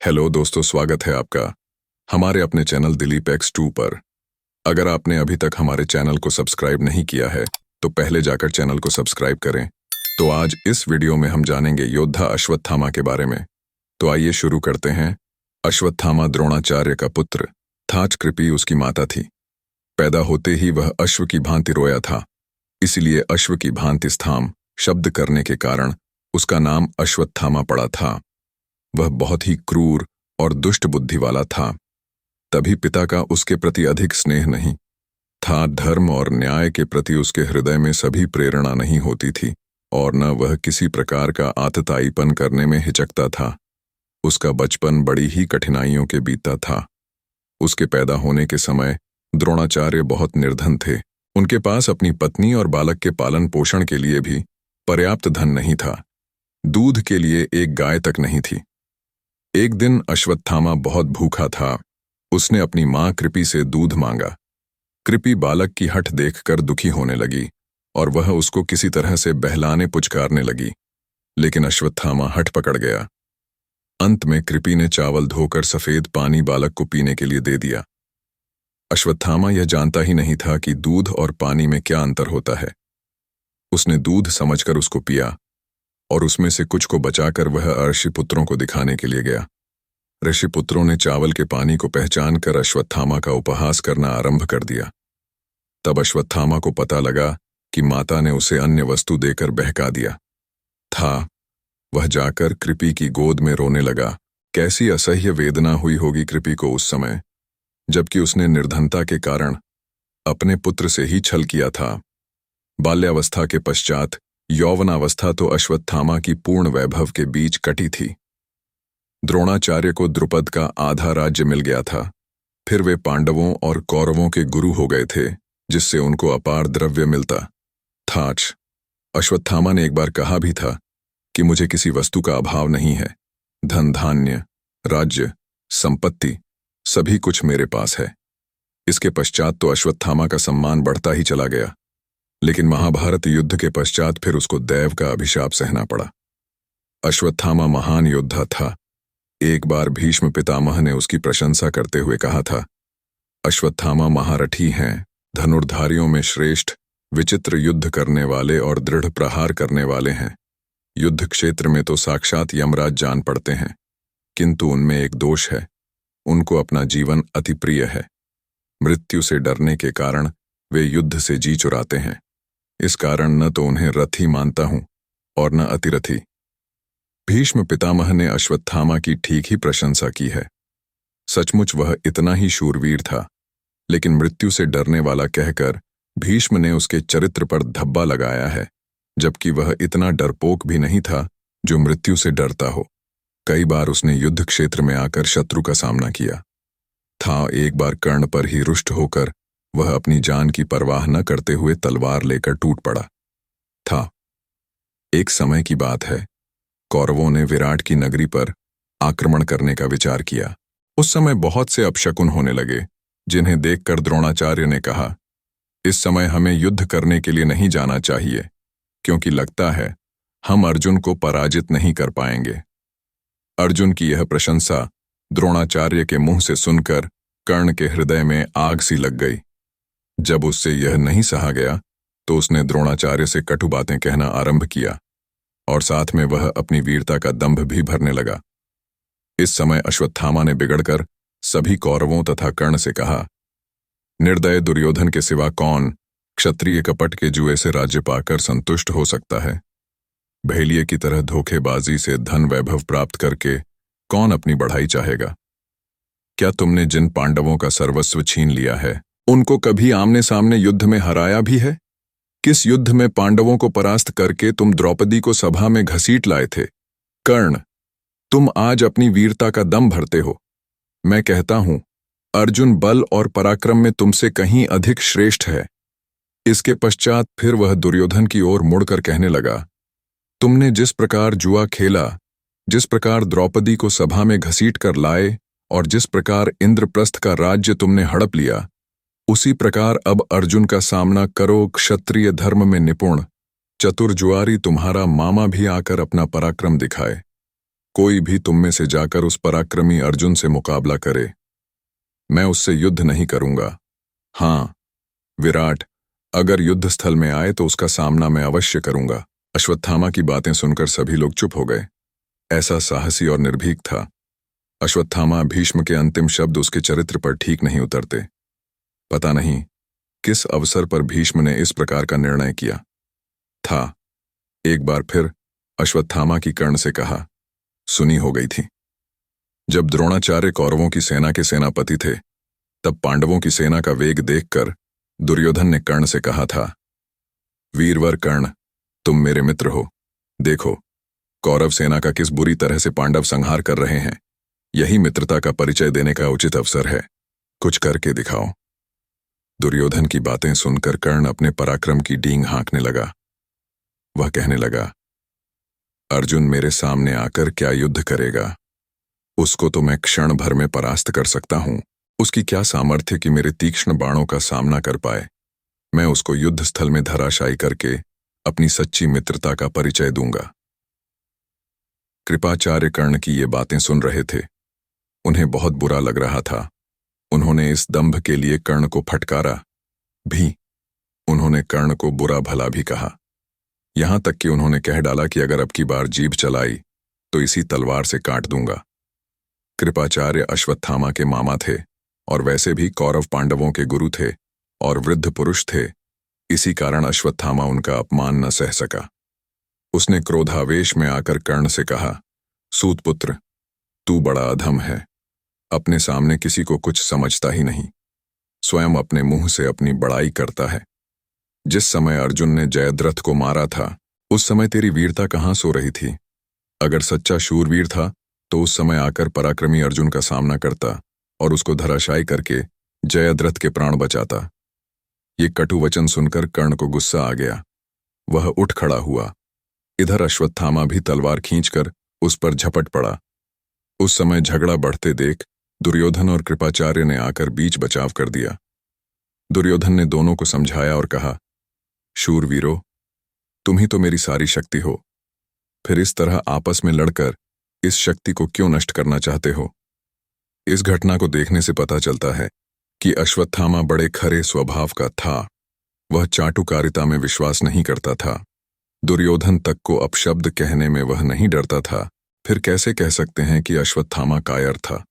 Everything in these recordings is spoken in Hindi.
हेलो दोस्तों, स्वागत है आपका हमारे अपने चैनल दिलीप एक्स 2 पर। अगर आपने अभी तक हमारे चैनल को सब्सक्राइब नहीं किया है तो पहले जाकर चैनल को सब्सक्राइब करें। तो आज इस वीडियो में हम जानेंगे योद्धा अश्वत्थामा के बारे में। तो आइए शुरू करते हैं। अश्वत्थामा द्रोणाचार्य का पुत्र था। कृपि उसकी माता थी। पैदा होते ही वह अश्व की भांति रोया था, इसीलिए अश्व की भांति स्थाम शब्द करने के कारण उसका नाम अश्वत्थामा पड़ा था। वह बहुत ही क्रूर और दुष्ट बुद्धि वाला था, तभी पिता का उसके प्रति अधिक स्नेह नहीं था। धर्म और न्याय के प्रति उसके हृदय में सभी प्रेरणा नहीं होती थी और न वह किसी प्रकार का आतताईपन करने में हिचकता था। उसका बचपन बड़ी ही कठिनाइयों के बीता था। उसके पैदा होने के समय द्रोणाचार्य बहुत निर्धन थे। उनके पास अपनी पत्नी और बालक के पालन पोषण के लिए भी पर्याप्त धन नहीं था। दूध के लिए एक गाय तक नहीं थी। एक दिन अश्वत्थामा बहुत भूखा था। उसने अपनी मां कृपि से दूध मांगा। कृपि बालक की हठ देखकर दुखी होने लगी और वह उसको किसी तरह से बहलाने पुचकारने लगी, लेकिन अश्वत्थामा हठ पकड़ गया। अंत में कृपि ने चावल धोकर सफेद पानी बालक को पीने के लिए दे दिया। अश्वत्थामा यह जानता ही नहीं था कि दूध और पानी में क्या अंतर होता है। उसने दूध समझकर उसको पिया और उसमें से कुछ को बचाकर वह ऋषिपुत्रों को दिखाने के लिए गया। ऋषिपुत्रों ने चावल के पानी को पहचान कर अश्वत्थामा का उपहास करना आरंभ कर दिया। तब अश्वत्थामा को पता लगा कि माता ने उसे अन्य वस्तु देकर बहका दिया था। वह जाकर कृपि की गोद में रोने लगा। कैसी असह्य वेदना हुई होगी कृपि को उस समय, जबकि उसने निर्धनता के कारण अपने पुत्र से ही छल किया था। बाल्यावस्था के पश्चात यौवनावस्था तो अश्वत्थामा की पूर्ण वैभव के बीच कटी थी। द्रोणाचार्य को द्रुपद का आधा राज्य मिल गया था। फिर वे पांडवों और कौरवों के गुरु हो गए थे, जिससे उनको अपार द्रव्य मिलता था। अश्वत्थामा ने एक बार कहा भी था कि मुझे किसी वस्तु का अभाव नहीं है। धन धान्य, राज्य, संपत्ति सभी कुछ मेरे पास है। इसके पश्चात तो अश्वत्थामा का सम्मान बढ़ता ही चला गया, लेकिन महाभारत युद्ध के पश्चात फिर उसको दैव का अभिशाप सहना पड़ा। अश्वत्थामा महान योद्धा था। एक बार भीष्म पितामह ने उसकी प्रशंसा करते हुए कहा था, अश्वत्थामा महारथी हैं, धनुर्धारियों में श्रेष्ठ, विचित्र युद्ध करने वाले और दृढ़ प्रहार करने वाले हैं। युद्ध क्षेत्र में तो साक्षात यमराज जान पड़ते हैं, किंतु उनमें एक दोष है, उनको अपना जीवन अति प्रिय है। मृत्यु से डरने के कारण वे युद्ध से जी चुराते हैं। इस कारण न तो उन्हें रथी मानता हूं और न अतिरथी। भीष्म पितामह ने अश्वत्थामा की ठीक ही प्रशंसा की है। सचमुच वह इतना ही शूरवीर था, लेकिन मृत्यु से डरने वाला कहकर भीष्म ने उसके चरित्र पर धब्बा लगाया है, जबकि वह इतना डरपोक भी नहीं था जो मृत्यु से डरता हो। कई बार उसने युद्ध क्षेत्र में आकर शत्रु का सामना किया था। एक बार कर्ण पर ही रुष्ट होकर वह अपनी जान की परवाह न करते हुए तलवार लेकर टूट पड़ा था। एक समय की बात है, कौरवों ने विराट की नगरी पर आक्रमण करने का विचार किया। उस समय बहुत से अपशकुन होने लगे, जिन्हें देखकर द्रोणाचार्य ने कहा, इस समय हमें युद्ध करने के लिए नहीं जाना चाहिए, क्योंकि लगता है हम अर्जुन को पराजित नहीं कर पाएंगे। अर्जुन की यह प्रशंसा द्रोणाचार्य के मुंह से सुनकर कर्ण के हृदय में आग सी लग गई। जब उससे यह नहीं सहा गया तो उसने द्रोणाचार्य से कटु बातें कहना आरंभ किया और साथ में वह अपनी वीरता का दंभ भी भरने लगा। इस समय अश्वत्थामा ने बिगड़कर सभी कौरवों तथा कर्ण से कहा, निर्दय दुर्योधन के सिवा कौन क्षत्रिय कपट के जुए से राज्य पाकर संतुष्ट हो सकता है? भेलिए की तरह धोखेबाजी से धन वैभव प्राप्त करके कौन अपनी बढ़ाई चाहेगा? क्या तुमने जिन पांडवों का सर्वस्व छीन लिया है, उनको कभी आमने सामने युद्ध में हराया भी है? किस युद्ध में पांडवों को परास्त करके तुम द्रौपदी को सभा में घसीट लाए थे? कर्ण, तुम आज अपनी वीरता का दम भरते हो। मैं कहता हूं, अर्जुन बल और पराक्रम में तुमसे कहीं अधिक श्रेष्ठ है। इसके पश्चात फिर वह दुर्योधन की ओर मुड़कर कहने लगा, तुमने जिस प्रकार जुआ खेला, जिस प्रकार द्रौपदी को सभा में घसीट कर लाए और जिस प्रकार इंद्रप्रस्थ का राज्य तुमने हड़प लिया, उसी प्रकार अब अर्जुन का सामना करो। क्षत्रिय धर्म में निपुण चतुर जुआरी तुम्हारा मामा भी आकर अपना पराक्रम दिखाए। कोई भी तुम में से जाकर उस पराक्रमी अर्जुन से मुकाबला करे। मैं उससे युद्ध नहीं करूंगा। हाँ, विराट, अगर युद्ध स्थल में आए तो उसका सामना मैं अवश्य करूंगा। अश्वत्थामा की बातें सुनकर सभी लोग चुप हो गए। ऐसा साहसी और निर्भीक था। अश्वत्थामा भीष्म के अंतिम शब्द उसके चरित्र पर ठीक नहीं उतरते। पता नहीं किस अवसर पर भीष्म ने इस प्रकार का निर्णय किया था। एक बार फिर अश्वत्थामा की कर्ण से कहा सुनी हो गई थी। जब द्रोणाचार्य कौरवों की सेना के सेनापति थे, तब पांडवों की सेना का वेग देखकर दुर्योधन ने कर्ण से कहा था, वीरवर कर्ण, तुम मेरे मित्र हो। देखो, कौरव सेना का किस बुरी तरह से पांडव संहार कर रहे हैं। यही मित्रता का परिचय देने का उचित अवसर है। कुछ करके दिखाओ। दुर्योधन की बातें सुनकर कर्ण अपने पराक्रम की डींग हाँकने लगा। वह कहने लगा, अर्जुन मेरे सामने आकर क्या युद्ध करेगा? उसको तो मैं क्षण भर में परास्त कर सकता हूं। उसकी क्या सामर्थ्य कि मेरे तीक्ष्ण बाणों का सामना कर पाए। मैं उसको युद्ध स्थल में धराशायी करके अपनी सच्ची मित्रता का परिचय दूंगा। कृपाचार्य कर्ण की ये बातें सुन रहे थे। उन्हें बहुत बुरा लग रहा था। उन्होंने इस दंभ के लिए कर्ण को फटकारा भी। उन्होंने कर्ण को बुरा भला भी कहा। यहां तक कि उन्होंने कह डाला कि अगर अब की बार जीभ चलाई तो इसी तलवार से काट दूंगा। कृपाचार्य अश्वत्थामा के मामा थे और वैसे भी कौरव पांडवों के गुरु थे और वृद्ध पुरुष थे। इसी कारण अश्वत्थामा उनका अपमान न सह सका। उसने क्रोधावेश में आकर कर्ण से कहा, सूतपुत्र, तू बड़ा अधम है। अपने सामने किसी को कुछ समझता ही नहीं। स्वयं अपने मुंह से अपनी बड़ाई करता है। जिस समय अर्जुन ने जयद्रथ को मारा था, उस समय तेरी वीरता कहाँ सो रही थी? अगर सच्चा शूरवीर था तो उस समय आकर पराक्रमी अर्जुन का सामना करता और उसको धराशायी करके जयद्रथ के प्राण बचाता। ये कटु वचन सुनकर कर्ण को गुस्सा आ गया। वह उठ खड़ा हुआ। इधर अश्वत्थामा भी तलवार खींचकर उस पर झपट पड़ा। उस समय झगड़ा बढ़ते देख दुर्योधन और कृपाचार्य ने आकर बीच बचाव कर दिया। दुर्योधन ने दोनों को समझाया और कहा, शूरवीरो, तुम ही तो मेरी सारी शक्ति हो। फिर इस तरह आपस में लड़कर इस शक्ति को क्यों नष्ट करना चाहते हो? इस घटना को देखने से पता चलता है कि अश्वत्थामा बड़े खरे स्वभाव का था। वह चाटुकारिता में विश्वास नहीं करता था। दुर्योधन तक को अपशब्द कहने में वह नहीं डरता था। फिर कैसे कह सकते हैं कि अश्वत्थामा कायर था?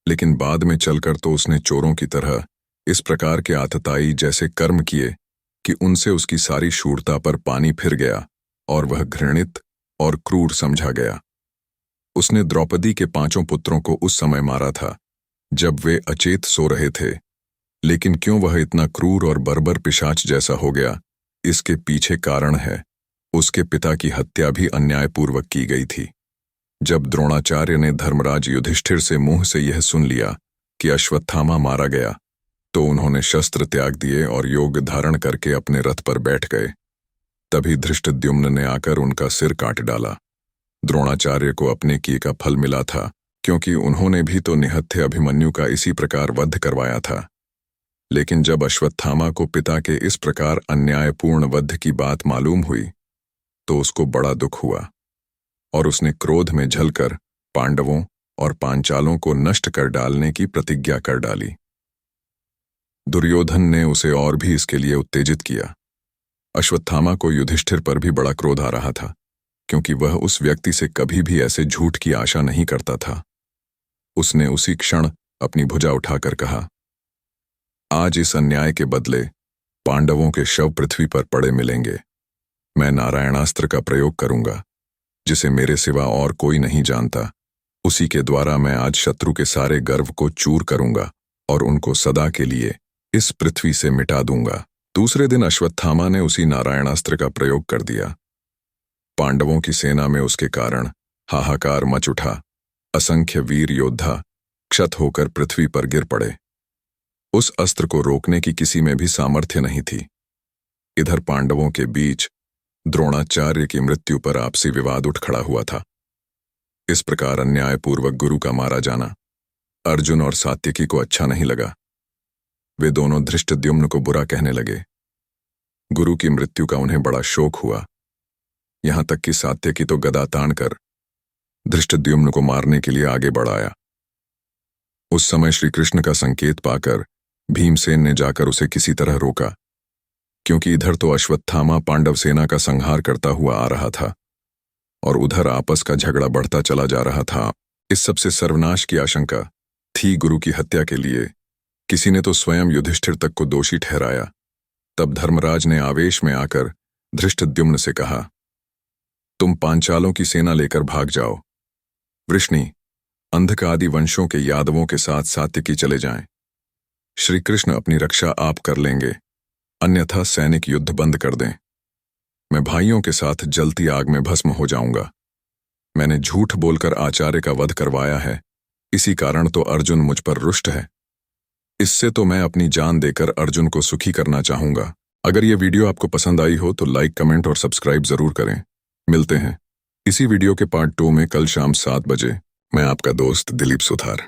लेकिन बाद में चलकर तो उसने चोरों की तरह इस प्रकार के आतताई जैसे कर्म किए कि उनसे उसकी सारी शूरता पर पानी फिर गया और वह घृणित और क्रूर समझा गया। उसने द्रौपदी के 5 पुत्रों को उस समय मारा था जब वे अचेत सो रहे थे। लेकिन क्यों वह इतना क्रूर और बर्बर पिशाच जैसा हो गया, इसके पीछे कारण है। उसके पिता की हत्या भी अन्यायपूर्वक की गई थी। जब द्रोणाचार्य ने धर्मराज युधिष्ठिर से मुंह से यह सुन लिया कि अश्वत्थामा मारा गया, तो उन्होंने शस्त्र त्याग दिए और योग धारण करके अपने रथ पर बैठ गए। तभी धृष्टद्युम्न ने आकर उनका सिर काट डाला। द्रोणाचार्य को अपने किए का फल मिला था, क्योंकि उन्होंने भी तो निहत्थे अभिमन्यु का इसी प्रकार वध करवाया था। लेकिन जब अश्वत्थामा को पिता के इस प्रकार अन्यायपूर्ण वध की बात मालूम हुई, तो उसको बड़ा दुख हुआ और उसने क्रोध में झलकर पांडवों और पांचालों को नष्ट कर डालने की प्रतिज्ञा कर डाली। दुर्योधन ने उसे और भी इसके लिए उत्तेजित किया। अश्वत्थामा को युधिष्ठिर पर भी बड़ा क्रोध आ रहा था, क्योंकि वह उस व्यक्ति से कभी भी ऐसे झूठ की आशा नहीं करता था। उसने उसी क्षण अपनी भुजा उठाकर कहा, आज इस अन्याय के बदले पांडवों के शव पृथ्वी पर पड़े मिलेंगे। मैं नारायणास्त्र का प्रयोग करूंगा, जिसे मेरे सिवा और कोई नहीं जानता। उसी के द्वारा मैं आज शत्रु के सारे गर्व को चूर करूंगा और उनको सदा के लिए इस पृथ्वी से मिटा दूंगा। दूसरे दिन अश्वत्थामा ने उसी नारायणास्त्र का प्रयोग कर दिया। पांडवों की सेना में उसके कारण हाहाकार मच उठा। असंख्य वीर योद्धा क्षत होकर पृथ्वी पर गिर पड़े। उस अस्त्र को रोकने की किसी में भी सामर्थ्य नहीं थी। इधर पांडवों के बीच द्रोणाचार्य की मृत्यु पर आपसी विवाद उठ खड़ा हुआ था। इस प्रकार अन्यायपूर्वक गुरु का मारा जाना अर्जुन और सात्यकी को अच्छा नहीं लगा। वे दोनों धृष्टद्युम्न को बुरा कहने लगे। गुरु की मृत्यु का उन्हें बड़ा शोक हुआ। यहां तक कि सात्यकी तो गदा तान कर धृष्टद्युम्न को मारने के लिए आगे बढ़ाया। उस समय श्री कृष्ण का संकेत पाकर भीमसेन ने जाकर उसे किसी तरह रोका, क्योंकि इधर तो अश्वत्थामा पांडव सेना का संहार करता हुआ आ रहा था और उधर आपस का झगड़ा बढ़ता चला जा रहा था। इस सबसे सर्वनाश की आशंका थी गुरु की हत्या के लिए। किसी ने तो स्वयं युधिष्ठिर तक को दोषी ठहराया। तब धर्मराज ने आवेश में आकर धृष्टद्युम्न से कहा, तुम पांचालों की सेना लेकर भाग जाओ। वृष्णि, अंधक आदि वंशों के यादवों के साथ सात्यकी चले जाएं। श्री कृष्ण अपनी रक्षा आप कर लेंगे, अन्यथा सैनिक युद्ध बंद कर दें। मैं भाइयों के साथ जलती आग में भस्म हो जाऊंगा। मैंने झूठ बोलकर आचार्य का वध करवाया है, इसी कारण तो अर्जुन मुझ पर रुष्ट है। इससे तो मैं अपनी जान देकर अर्जुन को सुखी करना चाहूंगा। अगर ये वीडियो आपको पसंद आई हो तो लाइक, कमेंट और सब्सक्राइब जरूर करें। मिलते हैं इसी वीडियो के पार्ट 2 में कल शाम 7 बजे। मैं आपका दोस्त दिलीप सुथार।